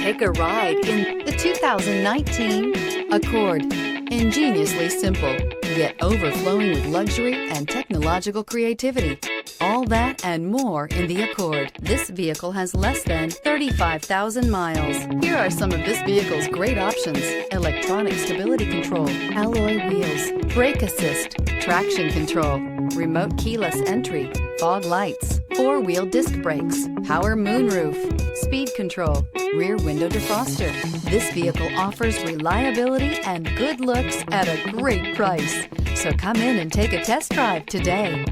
Take a ride in the 2019 Accord. Ingeniously simple, yet overflowing with luxury and technological creativity. All that and more in the Accord. This vehicle has less than 35,000 miles. Here are some of this vehicle's great options: electronic stability control, alloy wheels, brake assist, traction control, remote keyless entry, fog lights, four-wheel disc brakes, power moonroof, speed control, rear window defroster. This vehicle offers reliability and good looks at a great price. So come in and take a test drive today.